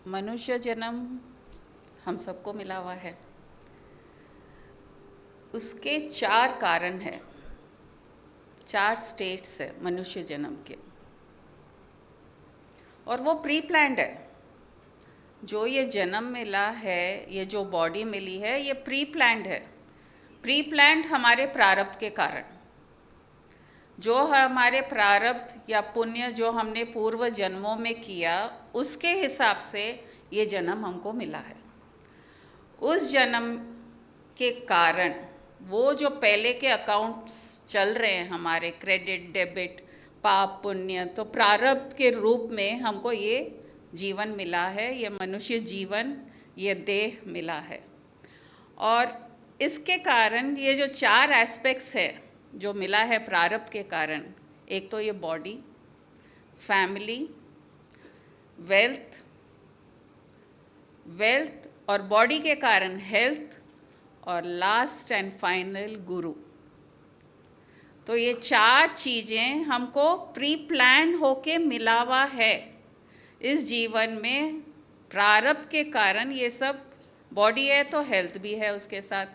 मनुष्य जन्म हम सबको मिला हुआ है। उसके 4 कारण हैं, 4 स्टेट्स है मनुष्य जन्म के, और वो प्री प्लान्ड है। जो ये जन्म मिला है, ये जो बॉडी मिली है, ये प्री प्लान्ड है। प्री प्लान्ड हमारे प्रारब्ध के कारण, जो हमारे प्रारब्ध या पुण्य जो हमने पूर्व जन्मों में किया, उसके हिसाब से ये जन्म हमको मिला है। उस जन्म के कारण वो जो पहले के अकाउंट्स चल रहे हैं हमारे, क्रेडिट डेबिट पाप पुण्य, तो प्रारब्ध के रूप में हमको ये जीवन मिला है, ये मनुष्य जीवन, ये देह मिला है। और इसके कारण ये जो 4 एस्पेक्ट्स है जो मिला है प्रारब्ध के कारण, एक तो ये बॉडी, फैमिली, वेल्थ, और बॉडी के कारण हेल्थ, और लास्ट एंड फाइनल गुरु। तो ये 4 चीज़ें हमको प्री प्लान होके मिला हुआ है इस जीवन में। प्रारब्ध के कारण ये सब, बॉडी है तो हेल्थ भी है उसके साथ,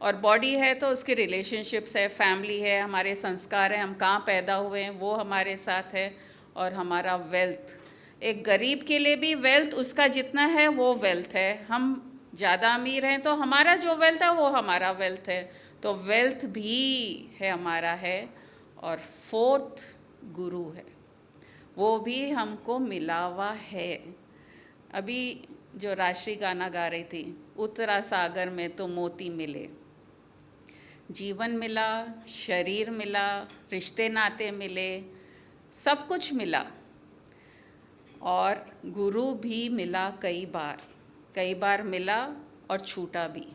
और बॉडी है तो उसके रिलेशनशिप्स है, फैमिली है, हमारे संस्कार हैं, हम कहाँ पैदा हुए हैं वो हमारे साथ है, और हमारा वेल्थ। एक गरीब के लिए भी वेल्थ उसका जितना है वो वेल्थ है। हम ज़्यादा अमीर हैं तो हमारा जो वेल्थ है वो हमारा वेल्थ है, तो वेल्थ भी है हमारा है। और 4th गुरु है, वो भी हमको मिला हुआ है। अभी जो राष्ट्रीय गाना गा रही थी, उतरा सागर में तो मोती मिले, जीवन मिला, शरीर मिला, रिश्ते नाते मिले, सब कुछ मिला। और गुरु भी मिला कई बार मिला, और छूटा भी।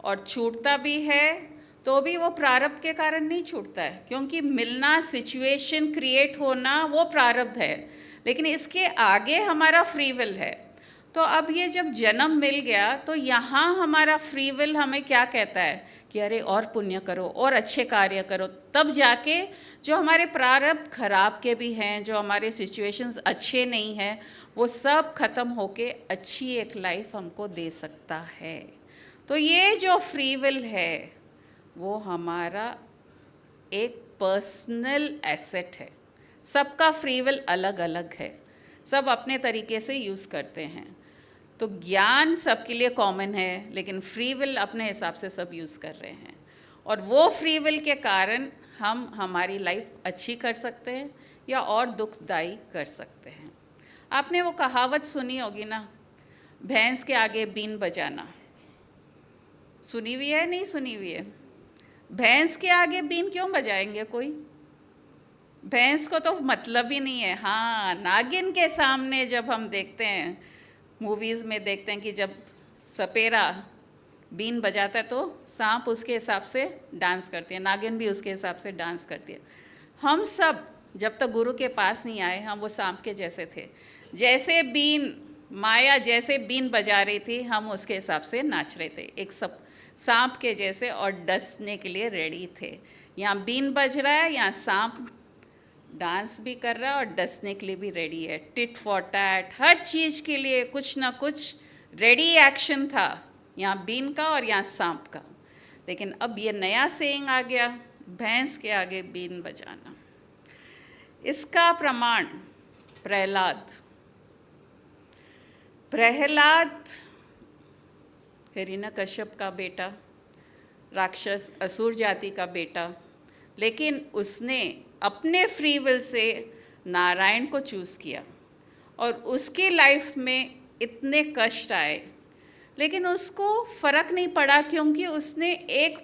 और छूटता भी है तो भी वो प्रारब्ध के कारण नहीं छूटता है, क्योंकि मिलना, सिचुएशन क्रिएट होना, वो प्रारब्ध है, लेकिन इसके आगे हमारा फ्री विल है। तो अब ये जब जन्म मिल गया तो यहाँ हमारा फ्री विल हमें क्या कहता है कि अरे और पुण्य करो और अच्छे कार्य करो, तब जाके जो हमारे प्रारब्ध खराब के भी हैं, जो हमारे सिचुएशंस अच्छे नहीं हैं, वो सब खत्म होके अच्छी एक लाइफ हमको दे सकता है। तो ये जो फ्री विल है वो हमारा एक पर्सनल एसेट है। सबका फ्री विल अलग अलग है, सब अपने तरीके से यूज़ करते हैं। तो ज्ञान सबके लिए कॉमन है, लेकिन फ्री विल अपने हिसाब से सब यूज़ कर रहे हैं, और वो फ्री विल के कारण हम हमारी लाइफ अच्छी कर सकते हैं या और दुखदाई कर सकते हैं। आपने वो कहावत सुनी होगी ना, भैंस के आगे बीन बजाना। सुनी हुई है, नहीं सुनी हुई है? भैंस के आगे बीन क्यों बजाएंगे कोई? भैंस को तो मतलब ही नहीं है। हाँ, नागिन के सामने जब हम देखते हैं, मूवीज़ में देखते हैं कि जब सपेरा बीन बजाता है तो सांप उसके हिसाब से डांस करती है, नागिन भी उसके हिसाब से डांस करती है। हम सब जब तक गुरु के पास नहीं आए, हम वो सांप के जैसे थे। जैसे बीन, माया जैसे बीन बजा रही थी, हम उसके हिसाब से नाच रहे थे, एक सब सांप के जैसे, और डसने के लिए रेडी थे। यहाँ बीन बज रहा है, यहाँ सांप डांस भी कर रहा है और डसने के लिए भी रेडी है। टिट फॉर टैट, हर चीज़ के लिए कुछ ना कुछ रेडी एक्शन था, यहाँ बीन का और यहाँ सांप का। लेकिन अब ये नया सेइंग आ गया, भैंस के आगे बीन बजाना। इसका प्रमाण प्रहलाद हिरण्यकश्यप का बेटा, राक्षस असुर जाति का बेटा, लेकिन उसने अपने फ्री विल से नारायण को चूज़ किया, और उसकी लाइफ में इतने कष्ट आए, लेकिन उसको फ़र्क नहीं पड़ा, क्योंकि उसने एक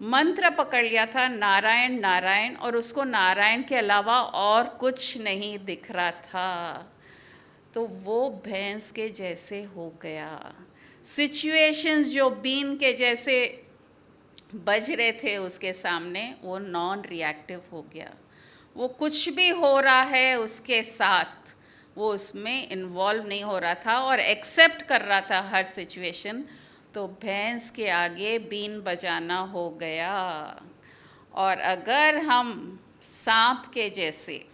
मंत्र पकड़ लिया था, नारायण नारायण, और उसको नारायण के अलावा और कुछ नहीं दिख रहा था। तो वो भैंस के जैसे हो गया। सिचुएशंस जो बीन के जैसे बज रहे थे उसके सामने, वो नॉन रिएक्टिव हो गया। वो कुछ भी हो रहा है उसके साथ, वो उसमें इन्वॉल्व नहीं हो रहा था और एक्सेप्ट कर रहा था हर सिचुएशन। तो भैंस के आगे बीन बजाना हो गया। और अगर हम सांप के जैसे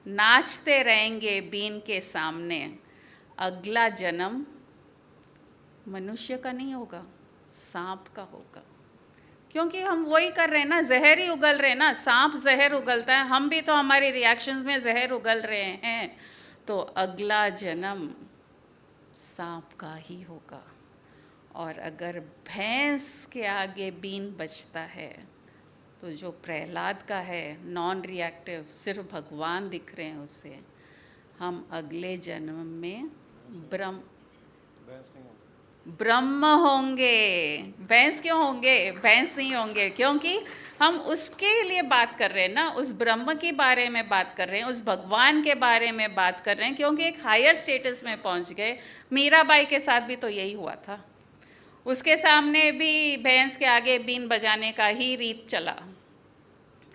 नाचते रहेंगे बीन के सामने, अगला जन्म मनुष्य का नहीं होगा, सांप का होगा। क्योंकि हम वही कर रहे हैं ना, जहर ही उगल रहे हैं ना, सांप जहर उगलता है, हम भी तो हमारे रिएक्शंस में जहर उगल रहे हैं। तो अगला जन्म सांप का ही होगा। और अगर भैंस के आगे बीन बजता है तो जो प्रहलाद का है, नॉन रिएक्टिव, सिर्फ भगवान दिख रहे हैं उससे, हम अगले जन्म में ब्रह्म होंगे। भैंस क्यों होंगे? भैंस नहीं होंगे, क्योंकि हम उसके लिए बात कर रहे हैं ना, उस ब्रह्म के बारे में बात कर रहे हैं, उस भगवान के बारे में बात कर रहे हैं, क्योंकि एक हायर स्टेटस में पहुंच गए। मीराबाई के साथ भी तो यही हुआ था, उसके सामने भी भैंस के आगे बीन बजाने का ही रीत चला।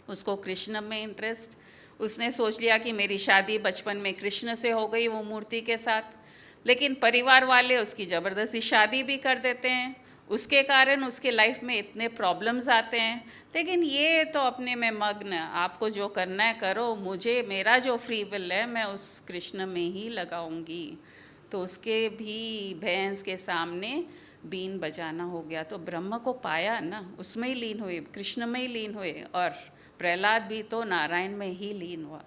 उसको कृष्ण में इंटरेस्ट, उसने सोच लिया कि मेरी शादी बचपन में कृष्ण से हो गई, वो मूर्ति के साथ, लेकिन परिवार वाले उसकी ज़बरदस्ती शादी भी कर देते हैं, उसके कारण उसके लाइफ में इतने प्रॉब्लम्स आते हैं। लेकिन ये तो अपने में मग्न, आपको जो करना है करो, मुझे मेरा जो फ्री विल है मैं उस कृष्ण में ही लगाऊंगी। तो उसके भी भैंस के सामने बीन बजाना हो गया, तो ब्रह्म को पाया ना, उसमें ही लीन हुए, कृष्ण में ही लीन हुए, और प्रहलाद भी तो नारायण में ही लीन हुआ।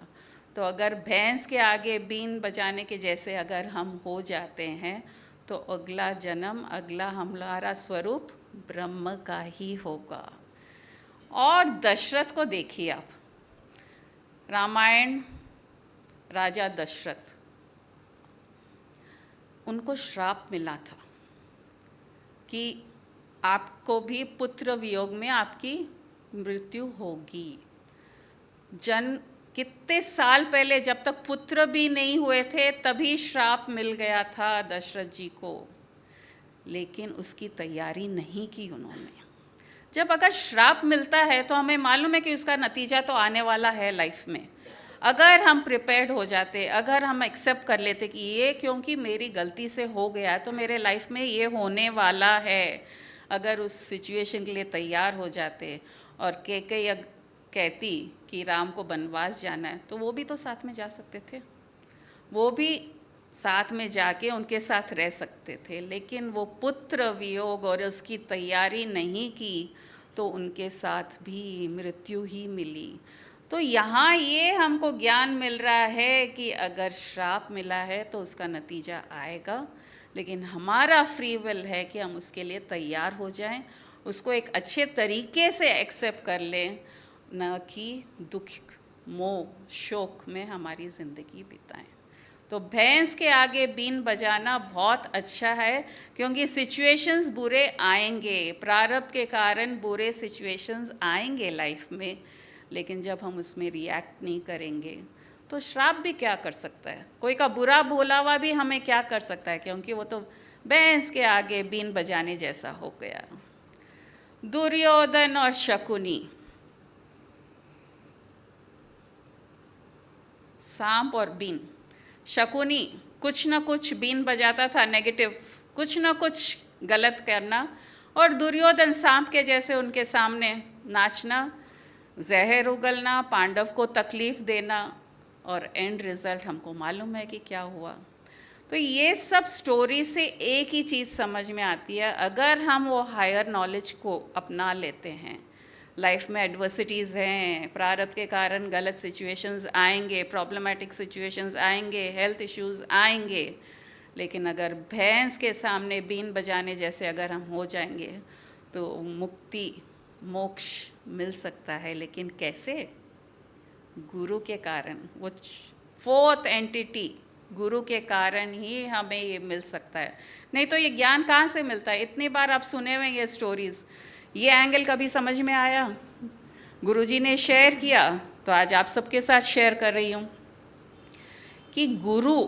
तो अगर भैंस के आगे बीन बजाने के जैसे अगर हम हो जाते हैं तो अगला जन्म, अगला हमारा स्वरूप ब्रह्म का ही होगा। और दशरथ को देखिए आप, रामायण, राजा दशरथ, उनको श्राप मिला था कि आपको भी पुत्र वियोग में आपकी मृत्यु होगी। कितने साल पहले, जब तक पुत्र भी नहीं हुए थे, तभी श्राप मिल गया था दशरथ जी को, लेकिन उसकी तैयारी नहीं की उन्होंने। जब अगर श्राप मिलता है तो हमें मालूम है कि उसका नतीजा तो आने वाला है लाइफ में। अगर हम प्रिपेयर्ड हो जाते, अगर हम एक्सेप्ट कर लेते कि ये क्योंकि मेरी गलती से हो गया है तो मेरे लाइफ में ये होने वाला है, अगर उस सिचुएशन के लिए तैयार हो जाते, और कैकेयी कहती कि राम को वनवास जाना है, तो वो भी तो साथ में जा सकते थे, वो भी साथ में जाके उनके साथ रह सकते थे, लेकिन वो पुत्र वियोग और उसकी तैयारी नहीं की तो उनके साथ भी मृत्यु ही मिली। तो यहाँ ये हमको ज्ञान मिल रहा है कि अगर श्राप मिला है तो उसका नतीजा आएगा, लेकिन हमारा फ्री विल है कि हम उसके लिए तैयार हो जाएं, उसको एक अच्छे तरीके से एक्सेप्ट कर लें, न कि दुख, मोह, शोक में हमारी ज़िंदगी बिताएं। तो भैंस के आगे बीन बजाना बहुत अच्छा है, क्योंकि सिचुएशंस बुरे आएंगे, प्रारब्ध के कारण बुरे सिचुएशंस आएंगे लाइफ में, लेकिन जब हम उसमें रिएक्ट नहीं करेंगे तो श्राप भी क्या कर सकता है, कोई का बुरा भोला हुआ भी हमें क्या कर सकता है, क्योंकि वो तो भैंस के आगे बीन बजाने जैसा हो गया। दुर्योधन और शकुनी, सांप और बीन। शकुनी कुछ न कुछ बीन बजाता था नेगेटिव, कुछ न कुछ गलत करना, और दुर्योधन सांप के जैसे उनके सामने नाचना, जहर उगलना, पांडव को तकलीफ देना, और एंड रिजल्ट हमको मालूम है कि क्या हुआ। तो ये सब स्टोरी से एक ही चीज़ समझ में आती है, अगर हम वो हायर नॉलेज को अपना लेते हैं, लाइफ में एडवर्सिटीज़ हैं, प्रारब्ध के कारण गलत सिचुएशंस आएंगे, प्रॉब्लमेटिक सिचुएशंस आएंगे, हेल्थ इश्यूज आएंगे, लेकिन अगर भैंस के सामने बीन बजाने जैसे अगर हम हो जाएंगे तो मुक्ति, मोक्ष मिल सकता है। लेकिन कैसे? गुरु के कारण, वो फोर्थ एंटिटी, गुरु के कारण ही हमें ये मिल सकता है। नहीं तो ये ज्ञान कहाँ से मिलता है? इतनी बार आप सुने हुए ये स्टोरीज़, ये एंगल कभी समझ में आया? गुरुजी ने शेयर किया तो आज आप सबके साथ शेयर कर रही हूँ कि गुरु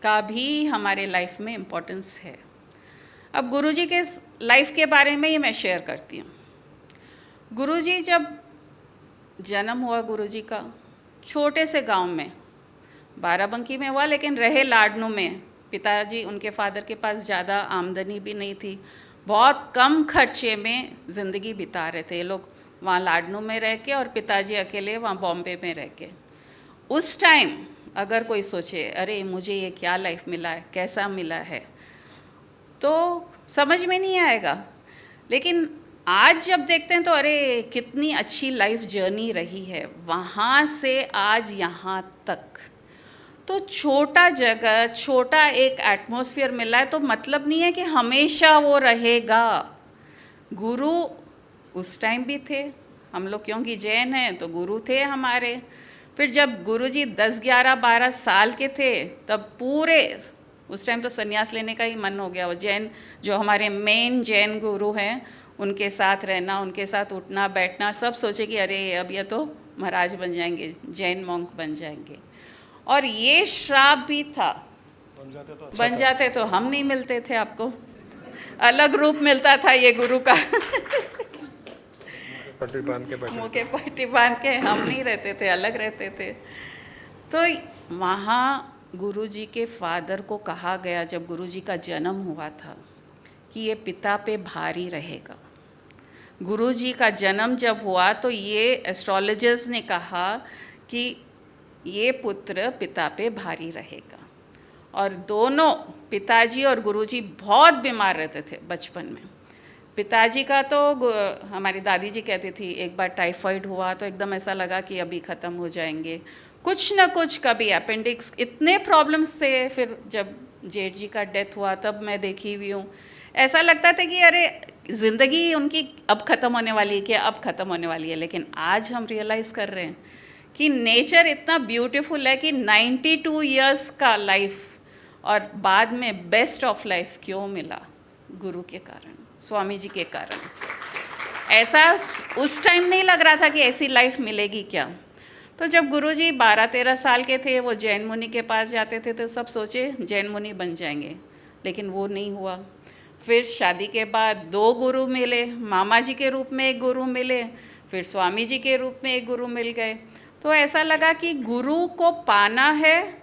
का भी हमारे लाइफ में इम्पोर्टेंस है। अब गुरुजी के लाइफ के बारे में ही मैं शेयर करती हूँ। गुरुजी जब जन्म हुआ गुरुजी का छोटे से गांव में, बाराबंकी में हुआ, लेकिन रहे लाडनू में। पिताजी, उनके फादर के पास ज़्यादा आमदनी भी नहीं थी, बहुत कम खर्चे में ज़िंदगी बिता रहे थे ये लोग वहाँ लाडनू में रह के, और पिताजी अकेले वहाँ बॉम्बे में रह के। उस टाइम अगर कोई सोचे अरे मुझे ये क्या लाइफ मिला है, कैसा मिला है, तो समझ में नहीं आएगा। लेकिन आज जब देखते हैं तो अरे कितनी अच्छी लाइफ जर्नी रही है, वहाँ से आज यहाँ तक। तो छोटा जगह, छोटा एक एटमॉस्फेयर मिला है, तो मतलब नहीं है कि हमेशा वो रहेगा। गुरु उस टाइम भी थे, हम लोग क्योंकि जैन हैं तो गुरु थे हमारे। फिर जब गुरुजी 10, 11, 12 साल के थे तब पूरे उस टाइम तो संन्यास लेने का ही मन हो गया। वो जैन जो हमारे मेन जैन गुरु हैं उनके साथ रहना, उनके साथ उठना बैठना, सब सोचे कि अरे अब ये तो महाराज बन जाएंगे, जैन मॉन्क बन जाएंगे। और ये श्राप भी था, बन जाते तो हम नहीं मिलते थे आपको, अलग रूप मिलता था ये गुरु का पट्टी बांध के मुँह के पट्टी बांध के हम नहीं रहते थे, अलग रहते थे। तो वहाँ गुरुजी के फादर को कहा गया जब गुरुजी का जन्म हुआ था कि ये पिता पे भारी रहेगा। गुरुजी का जन्म जब हुआ तो ये एस्ट्रोलॉजर्स ने कहा कि ये पुत्र पिता पे भारी रहेगा। और दोनों पिताजी और गुरुजी बहुत बीमार रहते थे बचपन में। पिताजी का तो हमारी दादी जी कहती थी एक बार टाइफाइड हुआ तो एकदम ऐसा लगा कि अभी ख़त्म हो जाएंगे, कुछ ना कुछ, कभी अपेंडिक्स, इतने प्रॉब्लम्स थे। फिर जब जेठ जी का डेथ हुआ तब मैं देखी हुई हूँ, ऐसा लगता था कि अरे ज़िंदगी उनकी अब ख़त्म होने वाली है, कि अब ख़त्म होने वाली है। लेकिन आज हम रियलाइज़ कर रहे हैं कि नेचर इतना ब्यूटीफुल है कि 92 इयर्स का लाइफ और बाद में बेस्ट ऑफ लाइफ क्यों मिला? गुरु के कारण, स्वामी जी के कारण। ऐसा उस टाइम नहीं लग रहा था कि ऐसी लाइफ मिलेगी क्या। तो जब गुरुजी 12-13 साल के थे, वो जैन मुनि के पास जाते थे तो सब सोचे जैन मुनि बन जाएंगे, लेकिन वो नहीं हुआ। फिर शादी के बाद 2 गुरु मिले, मामा जी के रूप में एक गुरु मिले, फिर स्वामी जी के रूप में एक गुरु मिल गए। तो ऐसा लगा कि गुरु को पाना है,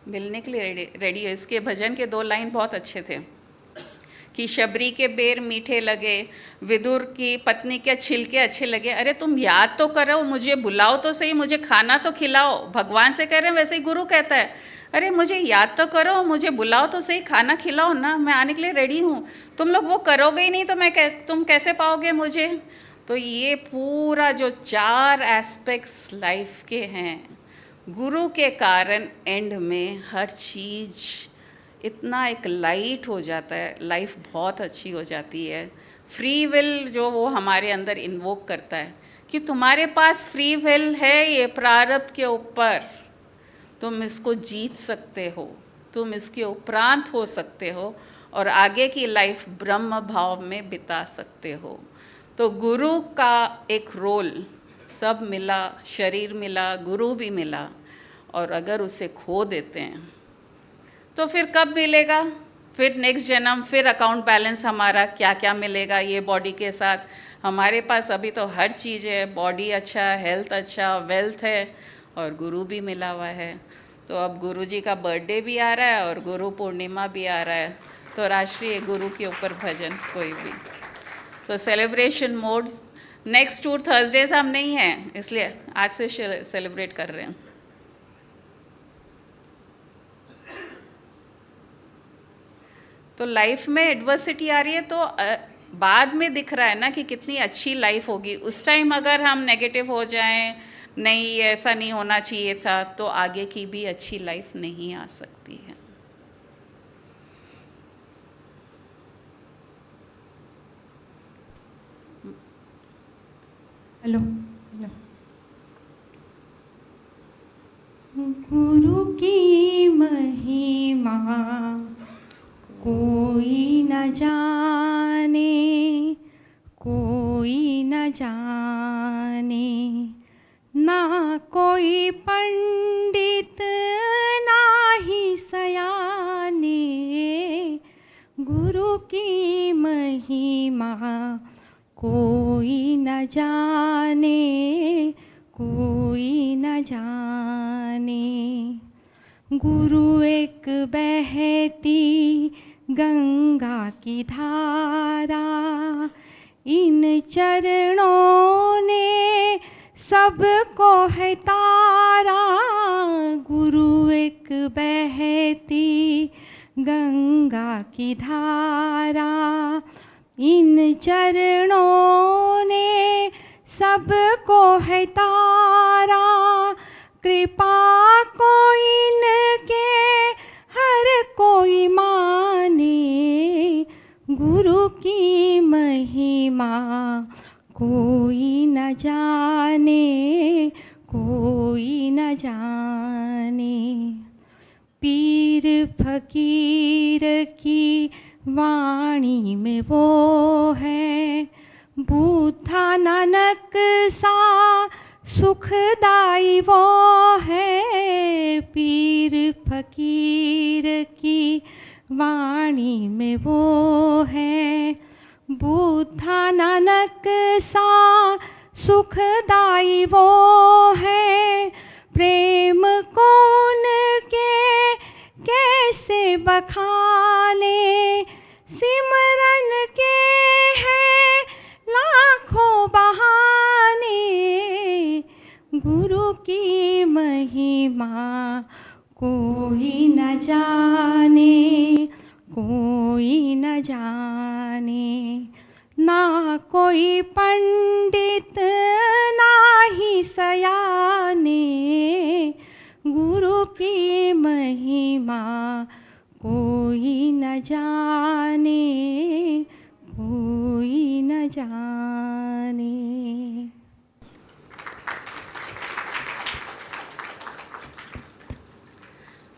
मिलने के लिए रेडी है। इसके भजन के 2 लाइन बहुत अच्छे थे कि शबरी के बेर मीठे लगे, विदुर की पत्नी के छिलके अच्छे लगे। अरे तुम याद तो करो, मुझे बुलाओ तो सही, मुझे खाना तो खिलाओ। भगवान से कह रहे हैं, वैसे ही गुरु कहता है, अरे मुझे याद तो करो, मुझे बुलाओ तो सही, खाना खिलाओ ना, मैं आने के लिए रेडी हूँ। तुम लोग वो करोगे ही नहीं तो तुम कैसे पाओगे मुझे? तो ये पूरा जो 4 एस्पेक्ट्स लाइफ के हैं, गुरु के कारण एंड में हर चीज़ इतना एक लाइट हो जाता है, लाइफ बहुत अच्छी हो जाती है। फ्री विल जो वो हमारे अंदर इन्वोक करता है कि तुम्हारे पास फ्री विल है, ये प्रारब्ध के ऊपर तुम इसको जीत सकते हो, तुम इसके उपरांत हो सकते हो और आगे की लाइफ ब्रह्म भाव में बिता सकते हो। तो गुरु का एक रोल, सब मिला, शरीर मिला, गुरु भी मिला, और अगर उसे खो देते हैं तो फिर कब मिलेगा? फिर नेक्स्ट जन्म, फिर अकाउंट बैलेंस हमारा क्या क्या मिलेगा ये बॉडी के साथ? हमारे पास अभी तो हर चीज़ है, बॉडी अच्छा, हेल्थ अच्छा, वेल्थ है, और गुरु भी मिला हुआ है। तो अब गुरु जी का बर्थडे भी आ रहा है और गुरु पूर्णिमा भी आ रहा है, तो राष्ट्रीय गुरु के ऊपर भजन कोई भी, तो सेलिब्रेशन मोड्स। नेक्स्ट 2 थर्सडेज हम नहीं हैं, इसलिए आज से सेलिब्रेट कर रहे हैं। तो लाइफ में एडवर्सिटी आ रही है तो बाद में दिख रहा है ना कि कितनी अच्छी लाइफ होगी। उस टाइम अगर हम नेगेटिव हो जाएं, नहीं ऐसा नहीं होना चाहिए था, तो आगे की भी अच्छी लाइफ नहीं आ सकती है। हेलो। गुरु की महिमा कोई न जाने, कोई न जाने, ना कोई पंडित ना ही सयाने। गुरु की महिमा कोई न जाने, कोई न जाने। गुरु एक बहती गंगा की धारा, इन चरणों ने सबको है तारा। गुरु एक बहती गंगा की धारा, इन चरणों ने सबको है तारा। कृपा को इनके हर कोई माने, गुरु की महिमा कोई न जाने, कोई न जाने। पीर फकीर की वाणी में वो है, बूढ़ा नानक सा सुखदाई वो है। पीर फकीर की वाणी में वो है, बूढ़ा नानक सा सुखदाई वो है। प्रेम को उनके कैसे बखाने, सिमरन के हैं लाखों बहाने। गुरु की महिमा कोई न जाने, कोई न जाने। ना कोई पंडित ना ही सयाने, गुरु की महिमा कोई न जाने, कोई न जाने।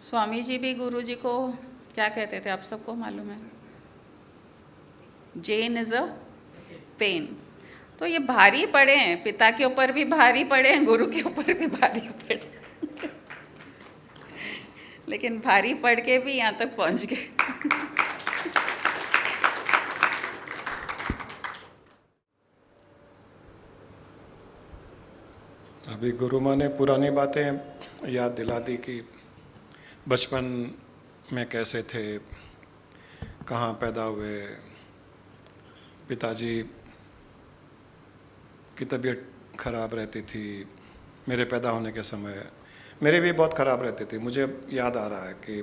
स्वामी जी भी गुरु जी को क्या कहते थे, आप सबको मालूम है? जेन इज अ पेन। तो ये भारी पड़े हैं, पिता के ऊपर भी भारी पड़े हैं, गुरु के ऊपर भी भारी पड़े लेकिन भारी पड़ के भी यहाँ तक पहुँच गए। अभी गुरु माँ ने पुरानी बातें याद दिला दी कि बचपन में कैसे थे, कहाँ पैदा हुए, पिताजी की तबीयत खराब रहती थी मेरे पैदा होने के समय, मेरे भी बहुत ख़राब रहती थी। मुझे याद आ रहा है कि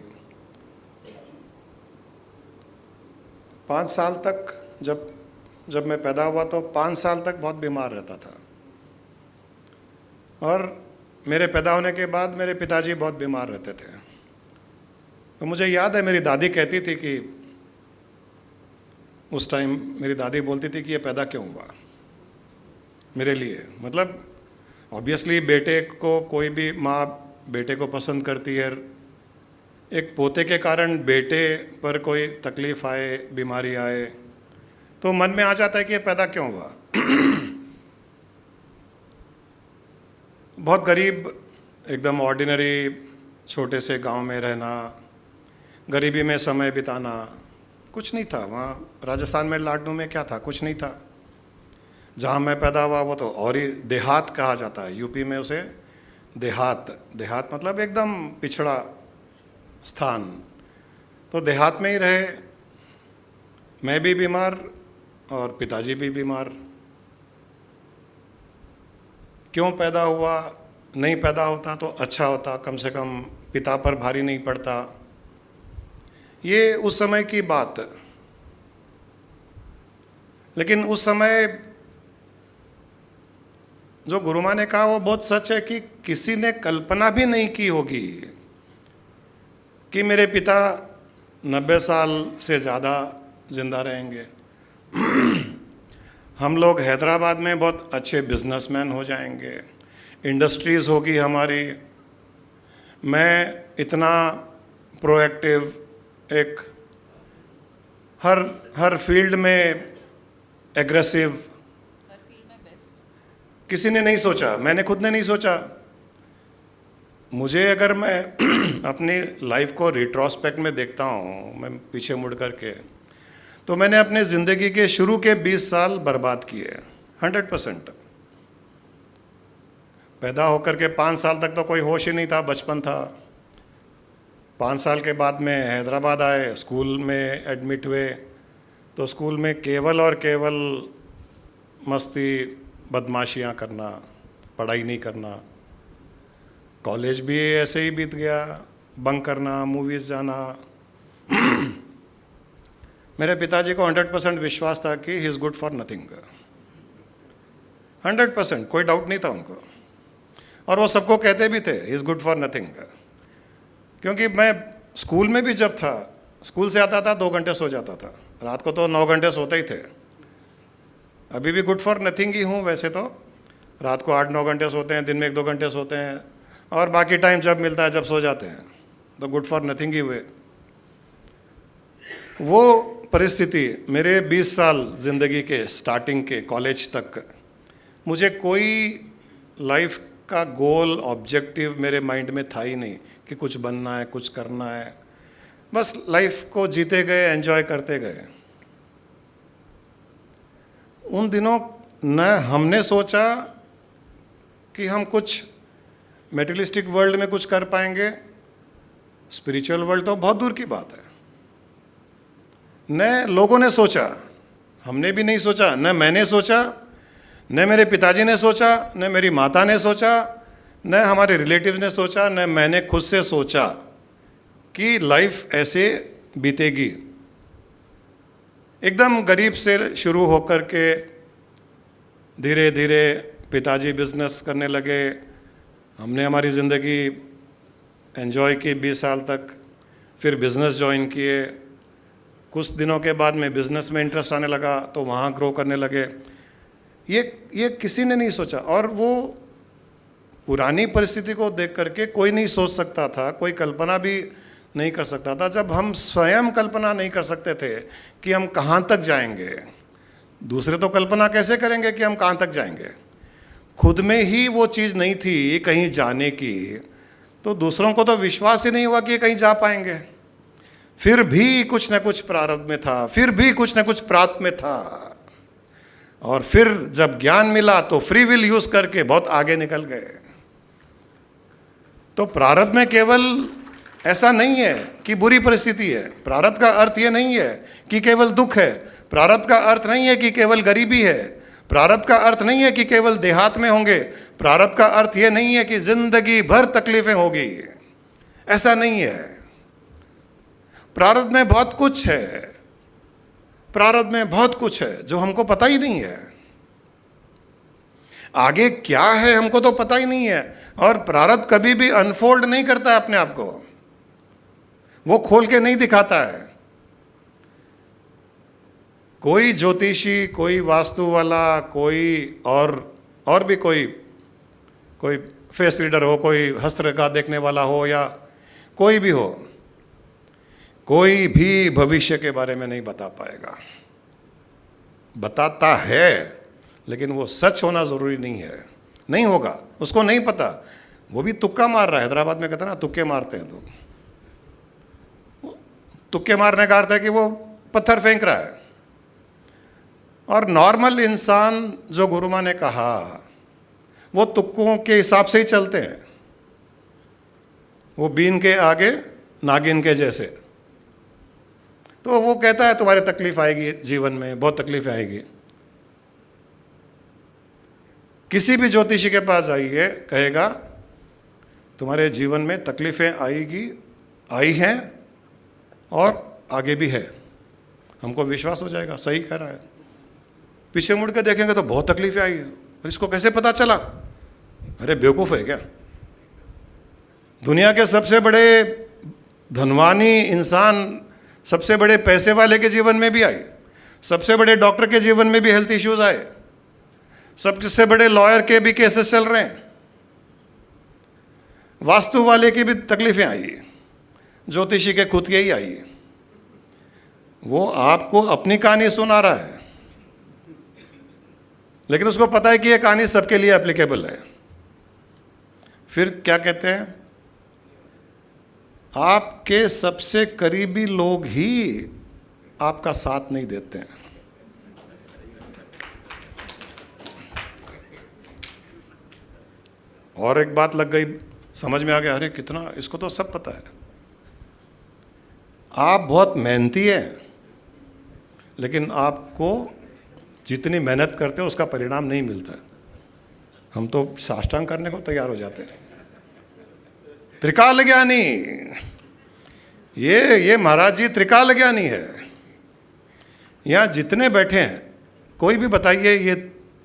5 साल तक जब मैं पैदा हुआ तो 5 साल तक बहुत बीमार रहता था, और मेरे पैदा होने के बाद मेरे पिताजी बहुत बीमार रहते थे। तो मुझे याद है मेरी दादी कहती थी कि उस टाइम मेरी दादी बोलती थी कि ये पैदा क्यों हुआ मेरे लिए। मतलब ऑब्वियसली बेटे को कोई भी माँ बेटे को पसंद करती है, एक पोते के कारण बेटे पर कोई तकलीफ़ आए, बीमारी आए, तो मन में आ जाता है कि ये पैदा क्यों हुआ। बहुत गरीब, एकदम ऑर्डिनरी छोटे से गांव में रहना, गरीबी में समय बिताना, कुछ नहीं था वहाँ। राजस्थान में लाडनू में क्या था, कुछ नहीं था। जहाँ मैं पैदा हुआ वो तो और ही देहात कहा जाता है, यूपी में उसे देहात मतलब एकदम पिछड़ा स्थान। तो देहात में ही रहे, मैं भी बीमार और पिताजी भी बीमार। क्यों पैदा हुआ, नहीं पैदा होता तो अच्छा होता, कम से कम पिता पर भारी नहीं पड़ता। ये उस समय की बात। लेकिन उस समय जो गुरु माँ ने कहा वो बहुत सच है कि किसी ने कल्पना भी नहीं की होगी कि मेरे पिता 90 साल से ज़्यादा जिंदा रहेंगे। हम लोग हैदराबाद में बहुत अच्छे बिजनेसमैन हो जाएंगे, इंडस्ट्रीज़ होगी हमारी। मैं इतना प्रोएक्टिव, एक हर फील्ड में एग्रेसिव, किसी ने नहीं सोचा, मैंने खुद ने नहीं सोचा। मुझे अगर मैं अपनी लाइफ को रिट्रोस्पेक्ट में देखता हूँ, मैं पीछे मुड़ करके, तो मैंने अपने ज़िंदगी के शुरू के 20 साल बर्बाद किए 100%। पैदा होकर के 5 साल तक तो कोई होश ही नहीं था, बचपन था। 5 साल के बाद में हैदराबाद आए, स्कूल में एडमिट हुए, तो स्कूल में केवल और केवल मस्ती, बदमाशियाँ करना, पढ़ाई नहीं करना। कॉलेज भी ऐसे ही बीत गया, बंक करना, मूवीज़ जाना। मेरे पिताजी को 100% विश्वास था कि he is good for nothing. 100%, कोई डाउट नहीं था उनको, और वो सबको कहते भी थे he is good for nothing. क्योंकि मैं स्कूल में भी जब था, स्कूल से आता था 2 घंटे सो जाता था, रात को तो 9 घंटे सोते ही थे। अभी भी गुड फॉर नथिंग ही हूँ वैसे तो, रात को 8-9 घंटे सोते हैं, दिन में 1-2 घंटे सोते हैं, और बाकी टाइम जब मिलता है जब सो जाते हैं, तो गुड फॉर नथिंग ही हुए। वो परिस्थिति मेरे 20 साल ज़िंदगी के स्टार्टिंग के कॉलेज तक, मुझे कोई लाइफ का गोल ऑब्जेक्टिव मेरे माइंड में था ही नहीं कि कुछ बनना है, कुछ करना है। बस लाइफ को जीते गए, एंजॉय करते गए। उन दिनों न हमने सोचा कि हम कुछ मेटेरियलिस्टिक वर्ल्ड में कुछ कर पाएंगे, स्पिरिचुअल वर्ल्ड तो बहुत दूर की बात है। न लोगों ने सोचा, हमने भी नहीं सोचा, न मैंने सोचा, न मेरे पिताजी ने सोचा, न मेरी माता ने सोचा, न हमारे रिलेटिव्स ने सोचा, न मैंने खुद से सोचा कि लाइफ ऐसे बीतेगी। एकदम गरीब से शुरू होकर के धीरे धीरे पिताजी बिजनेस करने लगे, हमने हमारी ज़िंदगी एंजॉय की 20 साल तक, फिर बिज़नेस ज्वाइन किए। कुछ दिनों के बाद में बिज़नेस में इंटरेस्ट आने लगा तो वहाँ ग्रो करने लगे। ये किसी ने नहीं सोचा, और वो पुरानी परिस्थिति को देख करके कोई नहीं सोच सकता था, कोई कल्पना भी नहीं कर सकता था। जब हम स्वयं कल्पना नहीं कर सकते थे कि हम कहाँ तक जाएंगे, दूसरे तो कल्पना कैसे करेंगे कि हम कहाँ तक जाएंगे। खुद में ही वो चीज़ नहीं थी कहीं जाने की, तो दूसरों को तो विश्वास ही नहीं हुआ कि कहीं जा पाएंगे। फिर भी कुछ न कुछ प्रारब्ध में था, फिर भी कुछ न कुछ प्राप्त में था, और फिर जब ज्ञान मिला तो फ्री विल यूज करके बहुत आगे निकल गए। तो प्रारब्ध में केवल ऐसा नहीं है कि बुरी परिस्थिति है, प्रारब्ध का अर्थ ये नहीं है कि केवल दुख है, प्रारब्ध का अर्थ नहीं है कि केवल गरीबी है, प्रारब्ध का अर्थ नहीं है कि केवल देहात में होंगे, प्रारब्ध का अर्थ ये नहीं है कि जिंदगी भर तकलीफें होगी, ऐसा नहीं है। प्रारब्ध में बहुत कुछ है, प्रारब्ध में बहुत कुछ है जो हमको पता ही नहीं है। आगे क्या है हमको तो पता ही नहीं है, और प्रारब्ध कभी भी अनफोल्ड नहीं करता है अपने आप को, वो खोल के नहीं दिखाता है। कोई ज्योतिषी, कोई वास्तु वाला, कोई और भी कोई फेस रीडर हो, कोई हस्तरेखा देखने वाला हो, या कोई भी हो, कोई भी भविष्य के बारे में नहीं बता पाएगा। बताता है लेकिन वो सच होना ज़रूरी नहीं है, नहीं होगा, उसको नहीं पता, वो भी तुक्का मार रहा है। हैदराबाद में कहते हैं ना, तुक्के मारते हैं लोग। तुक्के मारने का अर्थ है कि वो पत्थर फेंक रहा है। और नॉर्मल इंसान, जो गुरु माँ ने कहा, वो तुक्कों के हिसाब से ही चलते हैं, वो बीन के आगे नागिन के जैसे। तो वो कहता है तुम्हारी तकलीफ आएगी जीवन में, बहुत तकलीफ आएगी। किसी भी ज्योतिषी के पास जाइए, कहेगा तुम्हारे जीवन में तकलीफें आएगी, आई हैं और आगे भी है। हमको विश्वास हो जाएगा सही कह रहा है। पीछे मुड़ के देखेंगे तो बहुत तकलीफें आई हैं, और इसको कैसे पता चला? अरे बेवकूफ़ है क्या? दुनिया के सबसे बड़े धनवानी इंसान, सबसे बड़े पैसे वाले के जीवन में भी आई, सबसे बड़े डॉक्टर के जीवन में भी हेल्थ इश्यूज आए, सबसे बड़े लॉयर के भी केसेस चल रहे हैं, वास्तु वाले की भी तकलीफें आई, ज्योतिषी के खुद के ही आई। वो आपको अपनी कहानी सुना रहा है, लेकिन उसको पता है कि ये कहानी सबके लिए एप्लीकेबल है। फिर क्या कहते हैं? आपके सबसे करीबी लोग ही आपका साथ नहीं देते हैं। और एक बात लग गई, समझ में आ गया, अरे कितना, इसको तो सब पता है। आप बहुत मेहनती हैं, लेकिन आपको जितनी मेहनत करते हो उसका परिणाम नहीं मिलता। हम तो साष्टांग करने को तैयार हो जाते हैं, त्रिकाल ज्ञानी, ये महाराज जी त्रिकाल ज्ञानी है। यहाँ जितने बैठे हैं, कोई भी बताइए ये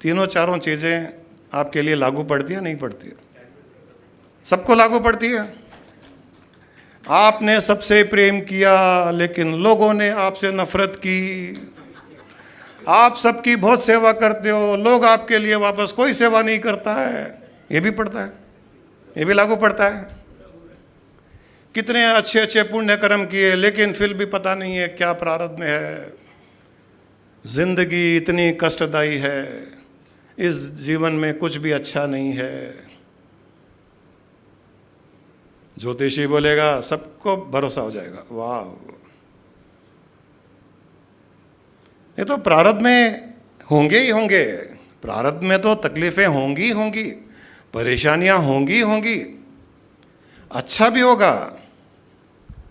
तीनों चारों चीज़ें आपके लिए लागू पड़ती है नहीं पड़ती है? सबको लागू पड़ती है। आपने सबसे प्रेम किया लेकिन लोगों ने आपसे नफरत की। आप सबकी बहुत सेवा करते हो, लोग आपके लिए वापस कोई सेवा नहीं करता है। ये भी पड़ता है, ये भी लागू पड़ता है। कितने अच्छे अच्छे पुण्य कर्म किए लेकिन फिर भी पता नहीं है क्या प्रारब्ध में है। जिंदगी इतनी कष्टदायी है, इस जीवन में कुछ भी अच्छा नहीं है। ज्योतिषी बोलेगा सबको भरोसा हो जाएगा, वाह, ये तो प्रारब्ध में होंगे ही होंगे। प्रारब्ध में तो तकलीफें होंगी ही होंगी, परेशानियां होंगी ही होंगी। अच्छा भी होगा,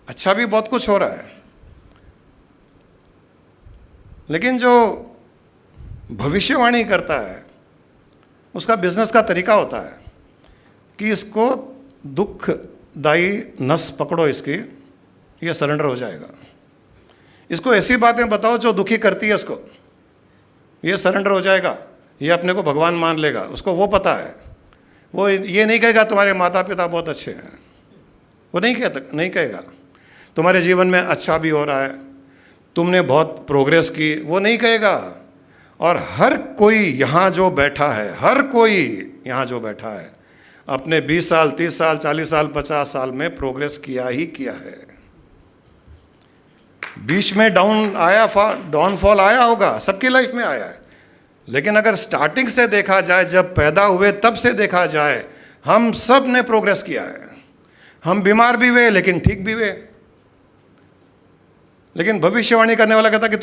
अच्छा भी बहुत कुछ हो रहा है। लेकिन जो भविष्यवाणी करता है उसका बिजनेस का तरीका होता है कि इसको दुखदायी नस पकड़ो, इसकी ये सरेंडर हो जाएगा। इसको ऐसी बातें बताओ जो दुखी करती है इसको, ये सरेंडर हो जाएगा, ये अपने को भगवान मान लेगा। उसको वो पता है, वो ये नहीं कहेगा तुम्हारे माता पिता बहुत अच्छे हैं, वो नहीं कहेगा तुम्हारे जीवन में अच्छा भी हो रहा है, तुमने बहुत प्रोग्रेस की, वो नहीं कहेगा। और हर कोई यहाँ जो बैठा है, हर कोई यहाँ जो बैठा है अपने 20 साल 30 साल 40 साल 50 साल में प्रोग्रेस किया ही किया है। बीच में डाउनफॉल आया होगा, सबकी लाइफ में आया है। लेकिन अगर स्टार्टिंग से देखा जाए, जब पैदा हुए तब से देखा जाए, हम सब ने प्रोग्रेस किया है। हम बीमार भी हुए लेकिन ठीक भी हुए। लेकिन भविष्यवाणी करने वाला कहता कि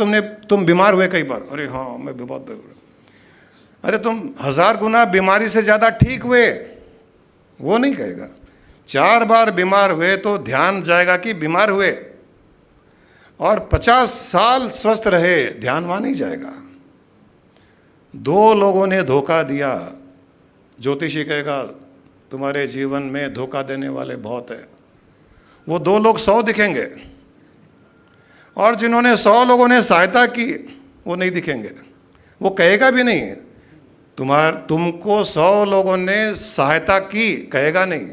तुम बीमार हुए कई बार, अरे हाँ मैं भी बहुत बीमार। अरे तुम 1000 गुना बीमारी से ज़्यादा ठीक हुए, वो नहीं कहेगा। 4 बार बीमार हुए तो ध्यान जाएगा कि बीमार हुए, और 50 साल स्वस्थ रहे, ध्यान वहाँ नहीं जाएगा। 2 लोगों ने धोखा दिया, ज्योतिषी कहेगा तुम्हारे जीवन में धोखा देने वाले बहुत हैं। वो 2 लोग 100 दिखेंगे, और जिन्होंने 100 लोगों ने सहायता की वो नहीं दिखेंगे। वो कहेगा भी नहीं तुमको 100 लोगों ने सहायता की, कहेगा नहीं।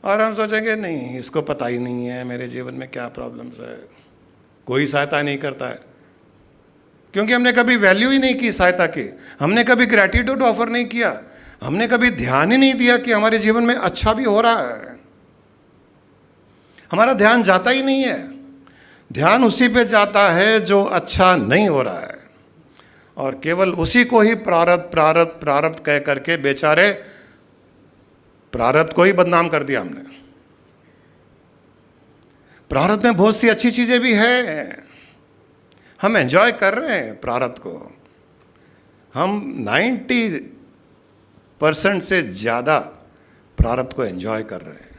और हम सोचेंगे नहीं, इसको पता ही नहीं है मेरे जीवन में क्या प्रॉब्लम्स है, कोई सहायता नहीं करता है, क्योंकि हमने कभी वैल्यू ही नहीं की सहायता की। हमने कभी ग्रैटिट्यूड ऑफर नहीं किया, हमने कभी ध्यान ही नहीं दिया कि हमारे जीवन में अच्छा भी हो रहा है। हमारा ध्यान जाता ही नहीं है। ध्यान उसी पे जाता है जो अच्छा नहीं हो रहा है, और केवल उसी को ही प्रारब्ध प्रारब्ध प्रारब्ध कह करके बेचारे प्रारब्ध को ही बदनाम कर दिया हमने। प्रारब्ध में बहुत सी अच्छी चीजें भी हैं, हम एंजॉय कर रहे हैं प्रारब्ध को। हम 90% से ज़्यादा प्रारब्ध को एंजॉय कर रहे हैं।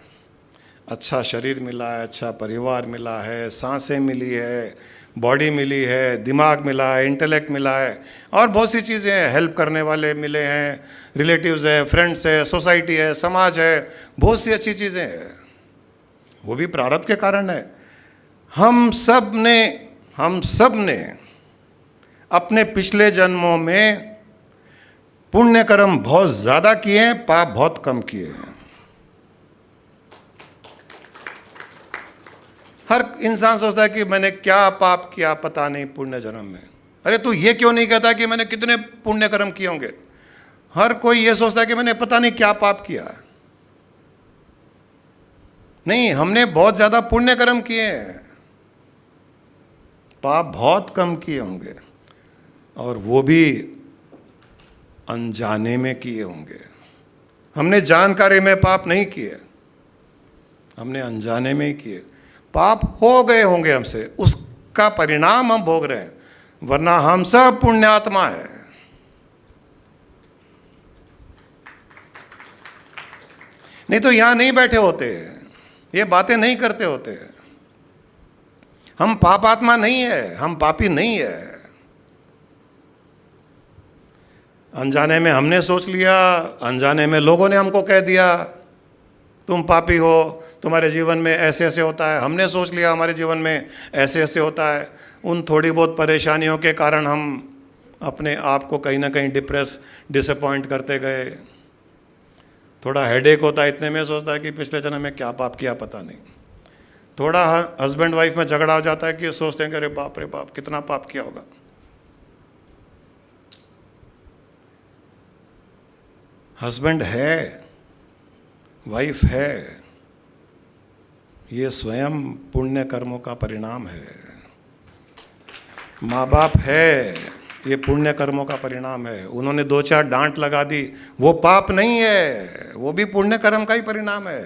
अच्छा शरीर मिला है, अच्छा परिवार मिला है, सांसें मिली है, बॉडी मिली है, दिमाग मिला है, इंटेलेक्ट मिला है, और बहुत सी चीज़ें हैं। हेल्प करने वाले मिले हैं, रिलेटिव्स है, फ्रेंड्स है, सोसाइटी है, समाज है, बहुत सी अच्छी चीज़ें हैं। वो भी प्रारब्ध के कारण है। हम सब ने अपने पिछले जन्मों में पुण्य कर्म बहुत ज़्यादा किए हैं, पाप बहुत कम किए हैं। हर इंसान सोचता है कि मैंने क्या पाप किया पता नहीं पुण्य जन्म में। अरे तू ये क्यों नहीं कहता कि मैंने कितने पुण्य कर्म किए होंगे? हर कोई ये सोचता है कि मैंने पता नहीं क्या पाप किया। नहीं, हमने बहुत ज़्यादा पुण्य कर्म किए हैं, पाप बहुत कम किए होंगे, और वो भी अनजाने में किए होंगे। हमने जानकारी में पाप नहीं किए, हमने अनजाने में ही किए। पाप हो गए होंगे हमसे, उसका परिणाम हम भोग रहे हैं, वरना हम सब पुण्यात्मा है। नहीं तो यहां नहीं बैठे होते, ये बातें नहीं करते होते। हम पापात्मा नहीं है, हम पापी नहीं है। अनजाने में हमने सोच लिया, अनजाने में लोगों ने हमको कह दिया, तुम पापी हो, तुम्हारे जीवन में ऐसे ऐसे होता है, हमने सोच लिया हमारे जीवन में ऐसे ऐसे होता है। उन थोड़ी बहुत परेशानियों के कारण हम अपने आप को कहीं ना कहीं डिसअपॉइंट करते गए। थोड़ा हेडेक होता है, इतने में सोचता है कि पिछले जन्म में क्या पाप किया पता नहीं। थोड़ा हस्बैंड वाइफ में झगड़ा हो जाता है कि सोचते हैं कि अरे बाप रे बाप कितना पाप किया होगा। हस्बैंड है, वाइफ है, ये स्वयं पुण्य कर्मों का परिणाम है। माँ बाप है, ये पुण्य कर्मों का परिणाम है। उन्होंने 2-4 डांट लगा दी, वो पाप नहीं है, वो भी पुण्य कर्म का ही परिणाम है।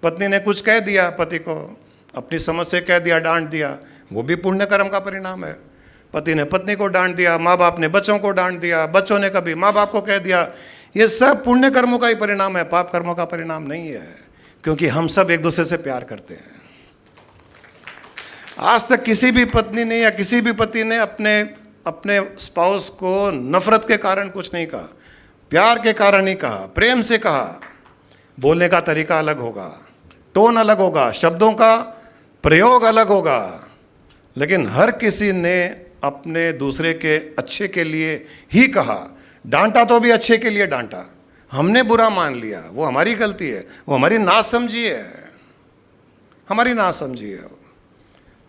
पत्नी ने कुछ कह दिया पति को, अपनी समझ से कह दिया, डांट दिया, वो भी पुण्य कर्म का परिणाम है। पति ने पत्नी को डांट दिया, माँ बाप ने बच्चों को डांट दिया, बच्चों ने कभी माँ बाप को कह दिया, ये सब पुण्य कर्मों का ही परिणाम है, पाप कर्मों का परिणाम नहीं है। क्योंकि हम सब एक दूसरे से प्यार करते हैं। आज तक किसी भी पत्नी ने या किसी भी पति ने अपने स्पाउस को नफरत के कारण कुछ नहीं कहा, प्यार के कारण ही कहा, प्रेम से कहा। बोलने का तरीका अलग होगा, टोन अलग होगा, शब्दों का प्रयोग अलग होगा, लेकिन हर किसी ने अपने दूसरे के अच्छे के लिए ही कहा। डांटा तो भी अच्छे के लिए डांटा, हमने बुरा मान लिया, वो हमारी गलती है, वो हमारी नासमझी है, हमारी नासमझी है।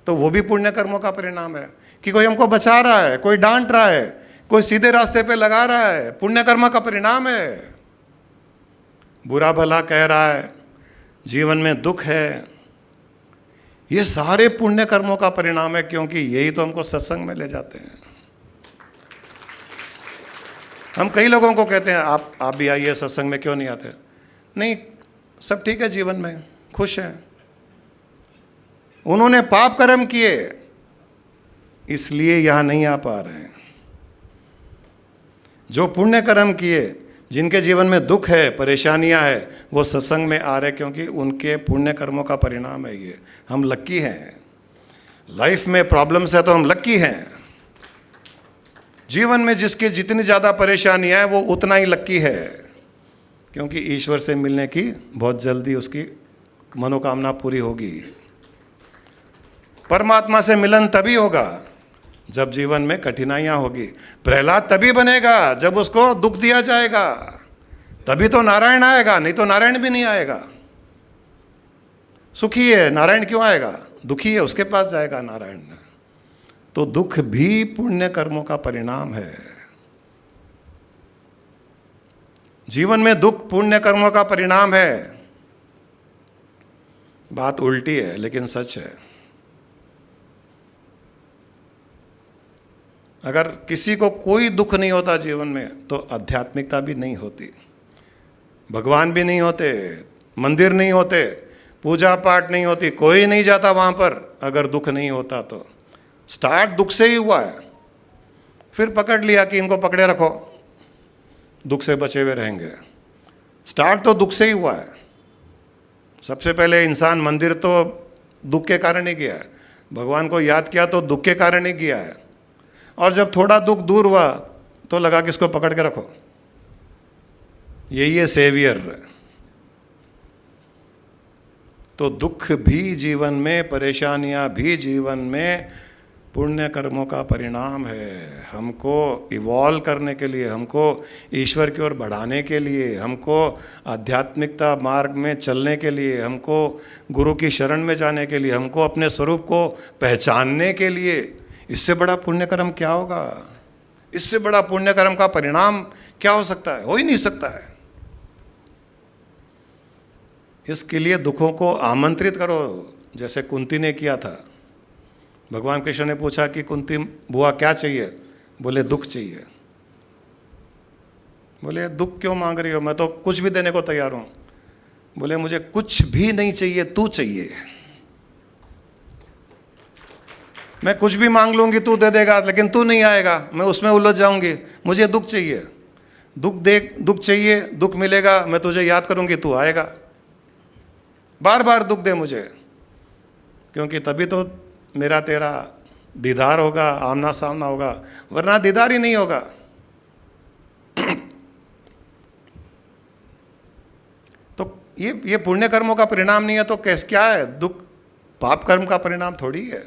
तो वो भी पुण्य कर्मों का परिणाम है कि कोई हमको बचा रहा है, कोई डांट रहा है, कोई सीधे रास्ते पे लगा रहा है, पुण्य कर्म का परिणाम है। बुरा भला कह रहा है, जीवन में दुख है, ये सारे पुण्य कर्मों का परिणाम है। क्योंकि यही तो हमको सत्संग में ले जाते हैं। हम कई लोगों को कहते हैं आप भी आइए सत्संग में, क्यों नहीं आते? नहीं, सब ठीक है, जीवन में खुश हैं। उन्होंने पाप कर्म किए इसलिए यहां नहीं आ पा रहे हैं। जो पुण्य कर्म किए, जिनके जीवन में दुख है, परेशानियां है, वो सत्संग में आ रहे क्योंकि उनके पुण्य कर्मों का परिणाम है ये। हम लक्की हैं। लाइफ में प्रॉब्लम्स है तो हम लक्की हैं। जीवन में जिसके जितनी ज़्यादा परेशानियां है वो उतना ही लक्की है, क्योंकि ईश्वर से मिलने की बहुत जल्दी उसकी मनोकामना पूरी होगी। परमात्मा से मिलन तभी होगा जब जीवन में कठिनाइयां होगी। प्रहलाद तभी बनेगा जब उसको दुख दिया जाएगा, तभी तो नारायण आएगा, नहीं तो नारायण भी नहीं आएगा। सुखी है, नारायण क्यों आएगा? दुखी है, उसके पास जाएगा नारायण। तो दुख भी पुण्य कर्मों का परिणाम है। जीवन में दुख पुण्य कर्मों का परिणाम है। बात उल्टी है लेकिन सच है। अगर किसी को कोई दुख नहीं होता जीवन में तो आध्यात्मिकता भी नहीं होती, भगवान भी नहीं होते, मंदिर नहीं होते, पूजा पाठ नहीं होती, कोई नहीं जाता वहाँ पर अगर दुख नहीं होता तो। स्टार्ट दुख से ही हुआ है, फिर पकड़ लिया कि इनको पकड़े रखो, दुख से बचे हुए रहेंगे। स्टार्ट तो दुख से ही हुआ है। सबसे पहले इंसान मंदिर तो दुख के कारण ही गया है, भगवान को याद किया तो दुख के कारण ही किया है, और जब थोड़ा दुख दूर हुआ तो लगा कि इसको पकड़ के रखो, यही है सेवियर। तो दुख भी जीवन में, परेशानियां भी जीवन में पुण्य कर्मों का परिणाम है। हमको इवॉल्व करने के लिए, हमको ईश्वर की ओर बढ़ाने के लिए, हमको आध्यात्मिकता मार्ग में चलने के लिए, हमको गुरु की शरण में जाने के लिए, हमको अपने स्वरूप को पहचानने के लिए, इससे बड़ा पुण्य कर्म क्या होगा? इससे बड़ा पुण्य कर्म का परिणाम क्या हो सकता है? हो ही नहीं सकता है। इसके लिए दुखों को आमंत्रित करो, जैसे कुंती ने किया था। भगवान कृष्ण ने पूछा कि कुंती बुआ क्या चाहिए? बोले दुख चाहिए। बोले दुख क्यों मांग रही हो? मैं तो कुछ भी देने को तैयार हूँ। बोले मुझे कुछ भी नहीं चाहिए, तू चाहिए। मैं कुछ भी मांग लूँगी तू दे देगा, लेकिन तू नहीं आएगा, मैं उसमें उलझ जाऊँगी। मुझे दुख चाहिए, दुख चाहिए, दुख मिलेगा, मैं तुझे याद करूँगी, तू आएगा। बार बार दुख दे मुझे, क्योंकि तभी तो मेरा तेरा दीदार होगा, आमना सामना होगा, वरना दीदार ही नहीं होगा। ये पुण्य कर्मों का परिणाम नहीं है तो कैसे क्या है? दुख पाप कर्म का परिणाम थोड़ी है।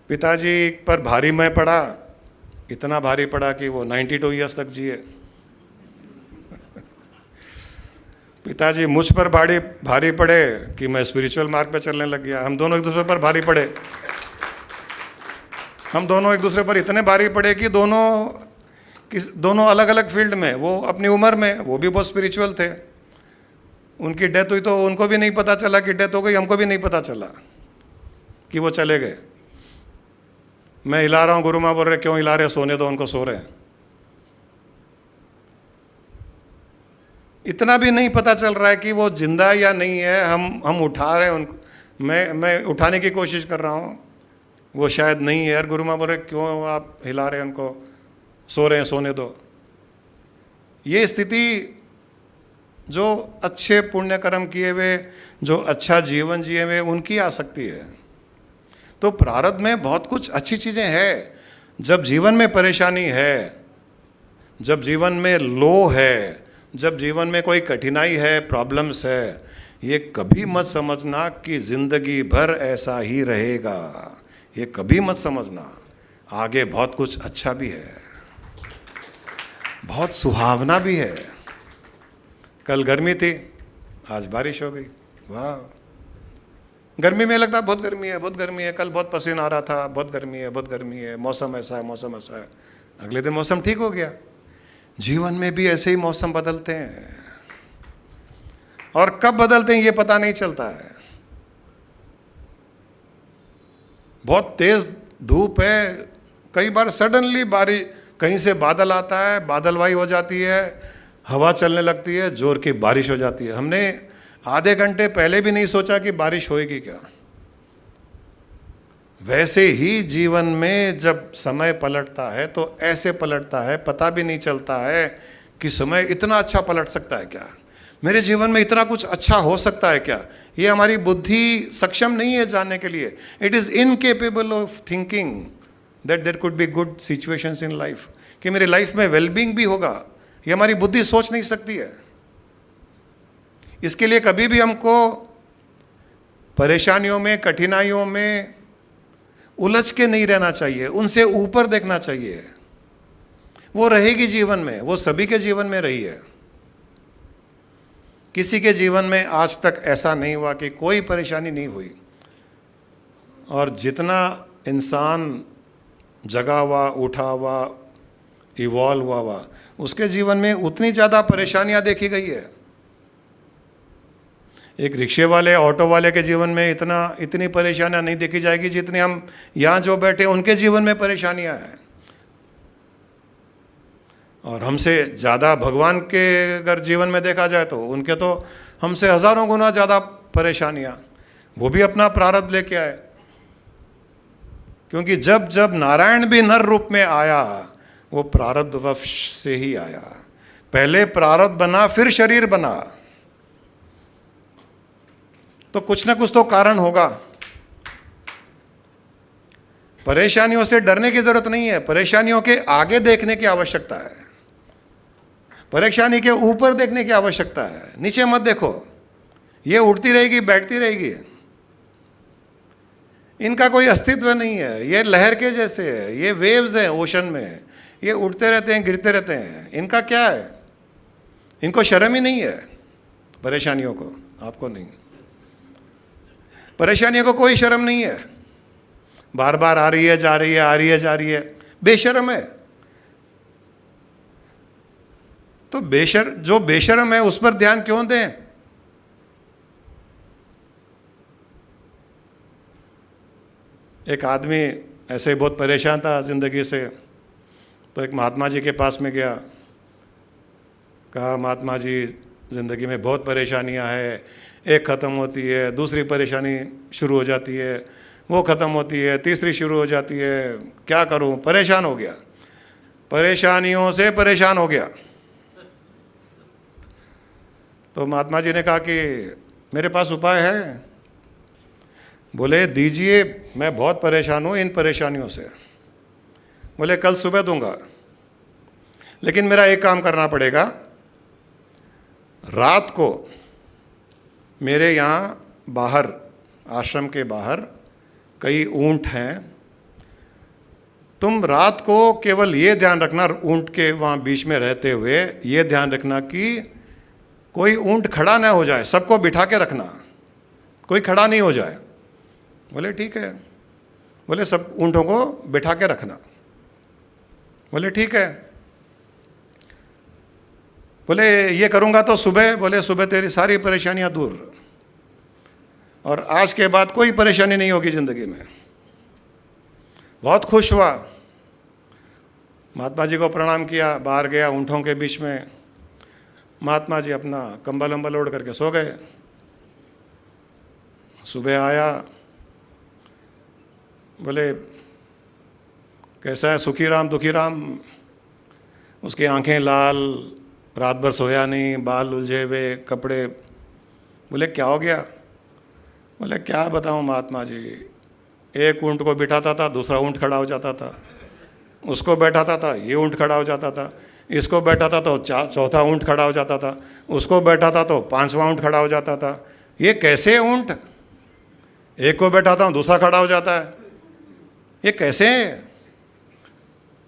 पिताजी पर भारी मैं पड़ा, इतना भारी पड़ा कि वो 92 ईयर्स तक जिए। पिताजी मुझ पर भारी पड़े कि मैं स्पिरिचुअल मार्ग पे चलने लग गया। हम दोनों एक दूसरे पर भारी पड़े। हम दोनों एक दूसरे पर इतने भारी पड़े कि दोनों अलग अलग फील्ड में, वो अपनी उम्र में वो भी बहुत स्पिरिचुअल थे। उनकी डेथ हुई तो उनको भी नहीं पता चला कि डेथ हो गई, हमको भी नहीं पता चला कि वो चले गए। मैं हिला रहा हूँ, गुरु माँ बोल रहे क्यों हिला रहे, सोने दो उनको, सो रहे हैं। इतना भी नहीं पता चल रहा है कि वो जिंदा या नहीं है। हम उठा रहे हैं उनको, मैं उठाने की कोशिश कर रहा हूँ, वो शायद नहीं है। यार गुरु माँ बोल रहे क्यों आप हिला रहे हैं उनको, सो रहे हैं, सोने दो। ये स्थिति जो अच्छे पुण्य कर्म किए हुए, जो अच्छा जीवन जिए हुए, उनकी आ सकती है। तो प्रारब्ध में बहुत कुछ अच्छी चीज़ें हैं। जब जीवन में परेशानी है, जब जीवन में लो है, जब जीवन में कोई कठिनाई है, प्रॉब्लम्स है, ये कभी मत समझना कि ज़िंदगी भर ऐसा ही रहेगा। ये कभी मत समझना, आगे बहुत कुछ अच्छा भी है, बहुत सुहावना भी है। कल गर्मी थी, आज बारिश हो गई। वाह, गर्मी में लगता बहुत गर्मी है, बहुत गर्मी है। कल बहुत पसीना आ रहा था, बहुत गर्मी है, बहुत गर्मी है, मौसम ऐसा है, मौसम ऐसा है। अगले दिन मौसम ठीक हो गया। जीवन में भी ऐसे ही मौसम बदलते हैं, और कब बदलते हैं ये पता नहीं चलता है। बहुत तेज धूप है, कई बार सडनली बारिश, कहीं से बादल आता है, बादलवाई हो जाती है, हवा चलने लगती है, जोर की बारिश हो जाती है। हमने आधे घंटे पहले भी नहीं सोचा कि बारिश होएगी क्या। वैसे ही जीवन में जब समय पलटता है तो ऐसे पलटता है, पता भी नहीं चलता है कि समय इतना अच्छा पलट सकता है क्या, मेरे जीवन में इतना कुछ अच्छा हो सकता है क्या। ये हमारी बुद्धि सक्षम नहीं है जानने के लिए। It is incapable of thinking that there could be good situations in life, कि मेरे लाइफ में वेलबींग भी होगा। ये हमारी बुद्धि सोच नहीं सकती है। इसके लिए कभी भी हमको परेशानियों में, कठिनाइयों में उलझ के नहीं रहना चाहिए, उनसे ऊपर देखना चाहिए। वो रहेगी जीवन में, वो सभी के जीवन में रही है। किसी के जीवन में आज तक ऐसा नहीं हुआ कि कोई परेशानी नहीं हुई। और जितना इंसान जगा हुआ, उठा हुआ, इवॉल्व हुआ, उसके जीवन में उतनी ज़्यादा परेशानियां देखी गई है। एक रिक्शे वाले, ऑटो वाले के जीवन में इतनी परेशानियां नहीं देखी जाएगी जितनी हम यहाँ जो बैठे उनके जीवन में परेशानियां हैं। और हमसे ज़्यादा भगवान के अगर जीवन में देखा जाए तो उनके तो हमसे हज़ारों गुना ज़्यादा परेशानियां, वो भी अपना प्रारब्ध लेके आए। क्योंकि जब जब नारायण भी नर रूप में आया, वो प्रारब्ध वश से ही आया। पहले प्रारब्ध बना, फिर शरीर बना, तो कुछ ना कुछ तो कारण होगा। परेशानियों से डरने की जरूरत नहीं है, परेशानियों के आगे देखने की आवश्यकता है, परेशानी के ऊपर देखने की आवश्यकता है। नीचे मत देखो, ये उड़ती रहेगी, बैठती रहेगी, इनका कोई अस्तित्व नहीं है। ये लहर के जैसे है, ये वेव्स हैं ओशन में, ये उड़ते रहते हैं, गिरते रहते हैं। इनका क्या है, इनको शर्म ही नहीं है परेशानियों को। आपको नहीं, परेशानियों को कोई शर्म नहीं है। बार बार आ रही है, जा रही है, आ रही है, जा रही है, बेशर्म है। तो जो बेशर्म है उस पर ध्यान क्यों दें। एक आदमी ऐसे ही बहुत परेशान था जिंदगी से, तो एक महात्मा जी के पास में गया। कहा, महात्मा जी ज़िंदगी में बहुत परेशानियां हैं, एक ख़त्म होती है, दूसरी परेशानी शुरू हो जाती है, वो ख़त्म होती है, तीसरी शुरू हो जाती है, क्या करूं, परेशान हो गया, परेशानियों से परेशान हो गया। तो महात्मा जी ने कहा कि मेरे पास उपाय है। बोले, दीजिए, मैं बहुत परेशान हूँ इन परेशानियों से। बोले कल सुबह दूंगा, लेकिन मेरा एक काम करना पड़ेगा, रात को मेरे यहाँ बाहर, आश्रम के बाहर कई ऊंट हैं, तुम रात को केवल ये ध्यान रखना, ऊंट के वहाँ बीच में रहते हुए ये ध्यान रखना कि कोई ऊंट खड़ा ना हो जाए, सबको बिठा के रखना, कोई खड़ा नहीं हो जाए। बोले ठीक है। बोले सब ऊंटों को बिठा के रखना। बोले ठीक है। बोले ये करूँगा तो सुबह, बोले सुबह तेरी सारी परेशानियाँ दूर, और आज के बाद कोई परेशानी नहीं होगी ज़िंदगी में। बहुत खुश हुआ, महात्मा जी को प्रणाम किया, बाहर गया ऊँटों के बीच में, महात्मा जी अपना कंबल अम्बल ओढ़ करके सो गए। सुबह आया, बोले कैसा है सुखी राम दुखी राम? उसकी आंखें लाल, रात भर सोया नहीं, बाल उलझे हुए, कपड़े। बोले क्या हो गया? बोले क्या बताऊं महात्मा जी, एक ऊँट को बिठाता था, दूसरा ऊँट खड़ा हो जाता था, उसको बैठाता था, ये ऊँट खड़ा हो जाता था, इसको बैठाता तो चौथा ऊँट खड़ा हो जाता था, उसको बैठाता तो पांचवा ऊँट खड़ा हो जाता था। ये कैसे ऊँट? एक को बैठाता हूँ दूसरा खड़ा हो जाता है, ये कैसे?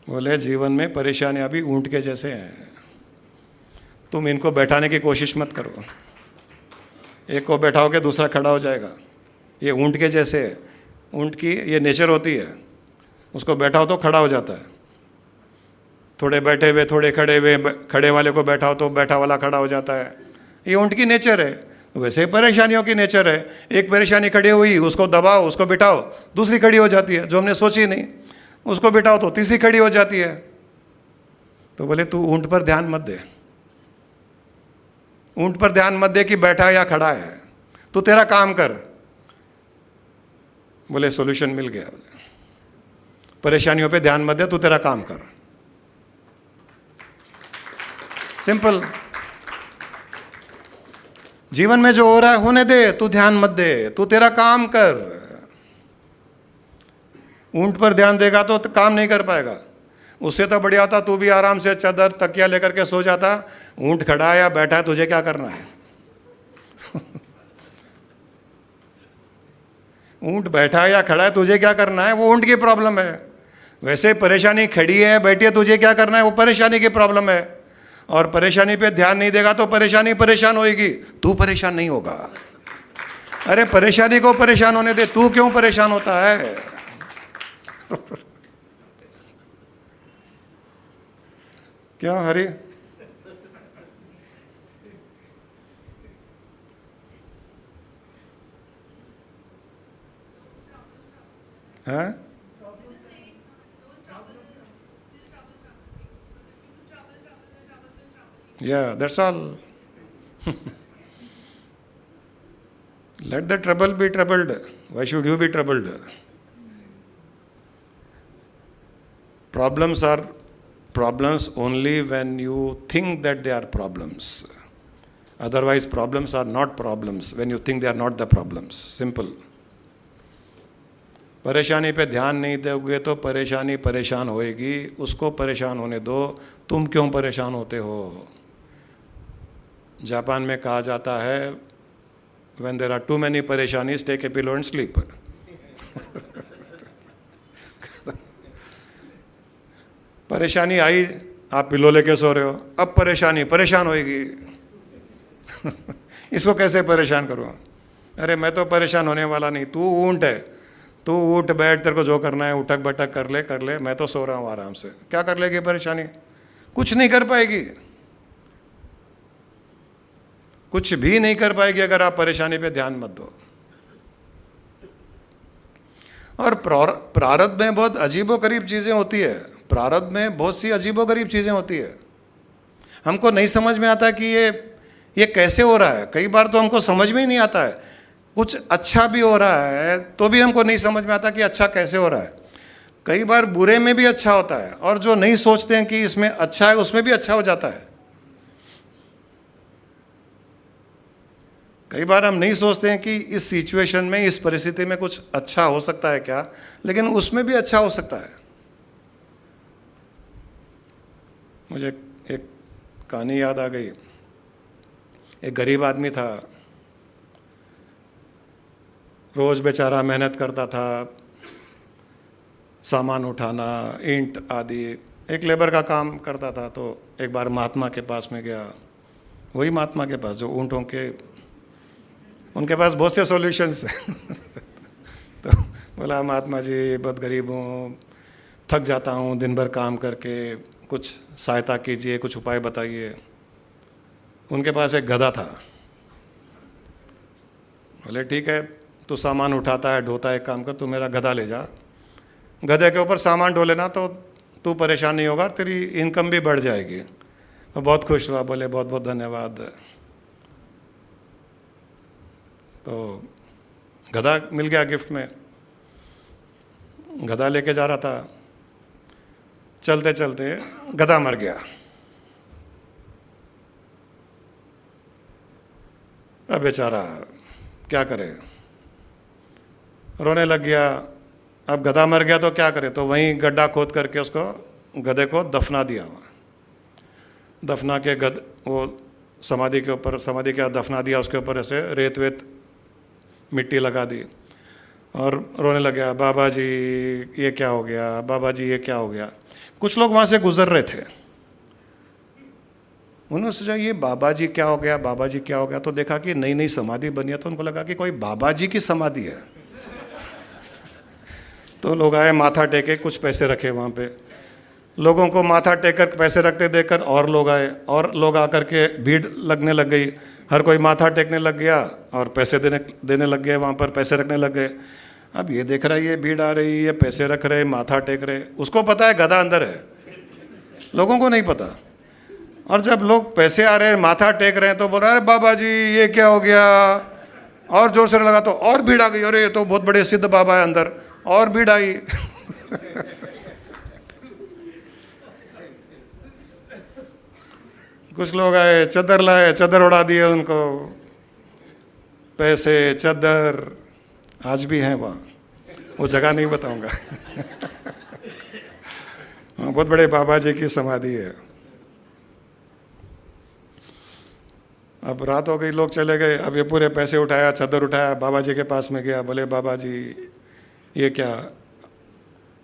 बोले जीवन में परेशानियाँ भी ऊँट के जैसे हैं, तुम इनको बैठाने की कोशिश मत करो। एक को बैठाओगे दूसरा खड़ा हो जाएगा, ये ऊँट के जैसे है। ऊँट की ये नेचर होती है, उसको बैठाओ तो खड़ा हो जाता है, थोड़े बैठे हुए थोड़े खड़े हुए, खड़े वाले को बैठाओ तो बैठा वाला खड़ा हो जाता है। ये ऊँट की नेचर है। वैसे ही परेशानियों की नेचर है, एक परेशानी खड़ी हुई, उसको दबाओ, उसको बिठाओ, दूसरी खड़ी हो जाती है, जो हमने सोची नहीं, उसको बिठाओ तो तीसरी खड़ी हो जाती है। तो बोले तू ऊँट पर ध्यान मत दे, ऊँट पर ध्यान मत दे कि बैठा या खड़ा है, तू तेरा काम कर। बोले सॉल्यूशन मिल गया। परेशानियों पे ध्यान मत दे, तू तेरा काम कर। सिंपल। जीवन में जो हो रहा है होने दे, तू ध्यान मत दे, तू तेरा काम कर। ऊंट पर ध्यान देगा तो काम नहीं कर पाएगा। उससे तो बढ़िया था तू भी आराम से चादर तकिया लेकर के सो जाता। ऊंट खड़ा है या बैठा है, तुझे क्या करना है? ऊंट बैठा है या खड़ा है, तुझे क्या करना है? वो ऊंट की प्रॉब्लम है। वैसे परेशानी खड़ी है बैठी है, तुझे क्या करना है? वो परेशानी की प्रॉब्लम है। और परेशानी पे ध्यान नहीं देगा तो परेशानी परेशान होएगी, तू परेशान नहीं होगा। अरे परेशानी को परेशान होने दे, तू क्यों परेशान होता है? क्यों हरी? हाँ? Yeah, that's all. Let the trouble be troubled. Why should you be troubled? Problems are problems only when you think that they are problems. Otherwise, problems are not problems when you think they are not the problems. Simple. परेशानी पे ध्यान नहीं दोगे तो परेशानी परेशान होएगी, उसको परेशान होने दो, तुम क्यों परेशान होते हो? जापान में कहा जाता है when there are too many परेशानीज take a pillow and sleep. परेशानी आई, आप पिलो लेके सो रहे हो, अब परेशानी परेशान होएगी। इसको कैसे परेशान करूँ? अरे मैं तो परेशान होने वाला नहीं, तू ऊँट है, तू उठ बैठ, तेरे को जो करना है उठक बैठक कर ले, मैं तो सो रहा हूँ आराम से। क्या कर लेगी परेशानी? कुछ नहीं कर पाएगी, कुछ भी नहीं कर पाएगी अगर आप परेशानी पे ध्यान मत दो। और प्रारब्ध में बहुत अजीबोगरीब चीज़ें होती है, प्रारब्ध में बहुत सी अजीबोगरीब चीज़ें होती है। हमको नहीं समझ में आता कि ये कैसे हो रहा है। कई बार तो हमको समझ में ही नहीं आता है, कुछ अच्छा भी हो रहा है तो भी हमको नहीं समझ में आता कि अच्छा कैसे हो रहा है। कई बार बुरे में भी अच्छा होता है, और जो नहीं सोचते हैं कि इसमें अच्छा है उसमें भी अच्छा हो जाता है। कई बार हम नहीं सोचते हैं कि इस सिचुएशन में, इस परिस्थिति में कुछ अच्छा हो सकता है क्या, लेकिन उसमें भी अच्छा हो सकता है। मुझे एक कहानी याद आ गई। एक गरीब आदमी था, रोज़ बेचारा मेहनत करता था, सामान उठाना, ईंट आदि, एक लेबर का काम करता था। तो एक बार महात्मा के पास में गया, वही महात्मा के पास जो ऊँटों के, उनके पास बहुत से सॉल्यूशंस हैं। तो बोला, महात्मा जी बहुत गरीब हूँ, थक जाता हूँ दिन भर काम करके, कुछ सहायता कीजिए, कुछ उपाय बताइए। उनके पास एक गधा था। बोले ठीक है, तू सामान उठाता है, ढोता है, एक काम कर, तू मेरा गधा ले जा, गधे के ऊपर सामान ढो लेना तो तू परेशान नहीं होगा, तेरी इनकम भी बढ़ जाएगी। तो बहुत खुश हुआ, बोले बहुत बहुत धन्यवाद। तो गधा मिल गया गिफ्ट में। गधा लेके जा रहा था, चलते चलते गधा मर गया। अब बेचारा क्या करे, रोने लग गया। अब गधा मर गया तो क्या करे, तो वहीं गड्ढा खोद करके उसको, गधे को दफना दिया। वहाँ दफना के वो समाधि के ऊपर, समाधि के दफना दिया, उसके ऊपर ऐसे रेत वेत मिट्टी लगा दी और रोने लग गया, बाबा जी ये क्या हो गया, बाबा जी ये क्या हो गया। कुछ लोग वहाँ से गुजर रहे थे, उन्होंने सोचा ये बाबा जी क्या हो गया, बाबा जी क्या हो गया। तो देखा कि नई नई समाधि बनी है, तो उनको लगा कि कोई बाबा जी की समाधि है। तो लोग आए, माथा टेके, कुछ पैसे रखे वहाँ पे। लोगों को माथा टेक कर पैसे रखते देखकर और लोग आए, और लोग आकर के भीड़ लगने लग गई। हर कोई माथा टेकने लग गया और पैसे देने लग गए, वहाँ पर पैसे रखने लग गए। अब ये देख रहा है, ये भीड़ आ रही है, पैसे रख रहे, माथा टेक रहे। उसको पता है गधा अंदर है, लोगों को नहीं पता। और जब लोग पैसे आ रहे हैं, माथा टेक रहे हैं, तो बोल रहा है अरे बाबा जी ये क्या हो गया, और जोर से लगा तो और भीड़ आ गई। अरे ये तो बहुत बड़े सिद्ध बाबा है अंदर, और भीड़ आई। कुछ लोग आए, चादर लाए, चादर उड़ा दिए उनको, पैसे, चादर आज भी हैं वहाँ, वो जगह नहीं बताऊंगा। बहुत बड़े बाबा जी की समाधि है। अब रात हो गई, लोग चले गए। अब ये पूरे पैसे उठाया, चादर उठाया, बाबा जी के पास में गया। बोले बाबा जी ये क्या,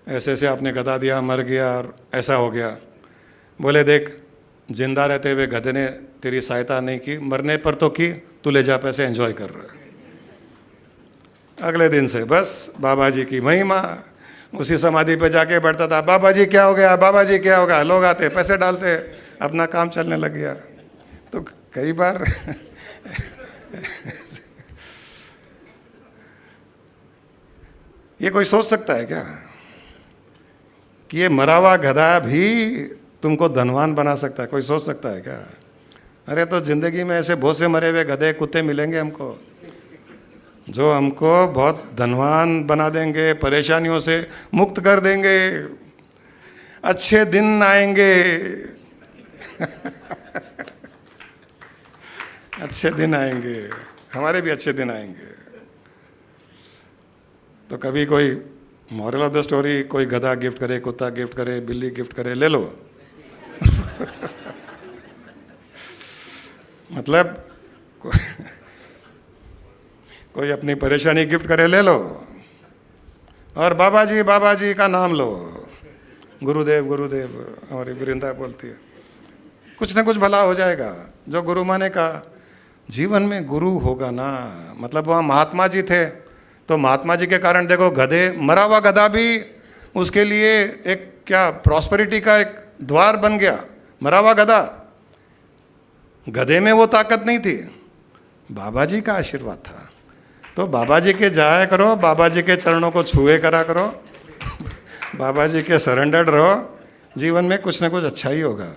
ऐसे ऐसे आपने गधा दिया, मर गया और ऐसा हो गया। बोले देख, जिंदा रहते हुए गधे ने तेरी सहायता नहीं की, मरने पर तो की, तू ले जा पैसे, एंजॉय कर रहा है। अगले दिन से बस बाबा जी की महिमा, उसी समाधि पे जाके बैठता था, बाबा जी क्या हो गया, बाबा जी क्या हो गया। लोग आते, पैसे डालते, अपना काम चलने लग गया। तो कई बार ये कोई सोच सकता है क्या कि ये मरा हुआ गधा भी तुमको धनवान बना सकता है? कोई सोच सकता है क्या? अरे तो जिंदगी में ऐसे बहुत से मरे हुए गधे कुत्ते मिलेंगे हमको, जो हमको बहुत धनवान बना देंगे, परेशानियों से मुक्त कर देंगे, अच्छे दिन आएंगे। अच्छे दिन आएंगे, हमारे भी अच्छे दिन आएंगे। तो कभी कोई मॉरल ऑफ द स्टोरी, कोई गधा गिफ्ट करे, कुत्ता गिफ्ट करे, बिल्ली गिफ्ट करे, ले लो। मतलब कोई अपनी परेशानी गिफ्ट करे, ले लो। और बाबा जी का नाम लो, गुरुदेव गुरुदेव, हमारी वृंदा बोलती है, कुछ ना कुछ भला हो जाएगा। जो गुरु माने का जीवन में गुरु होगा ना, मतलब वहाँ महात्मा जी थे, तो महात्मा जी के कारण देखो गधे, मरा हुआ गधा भी उसके लिए एक क्या प्रॉस्पेरिटी का एक द्वार बन गया। मरा हुआ गधा, गधे में वो ताकत नहीं थी, बाबा जी का आशीर्वाद था। तो बाबा जी के जाया करो, बाबा जी के चरणों को छुए करा करो, बाबा जी के सरेंडर्ड रहो, जीवन में कुछ ना कुछ अच्छा ही होगा।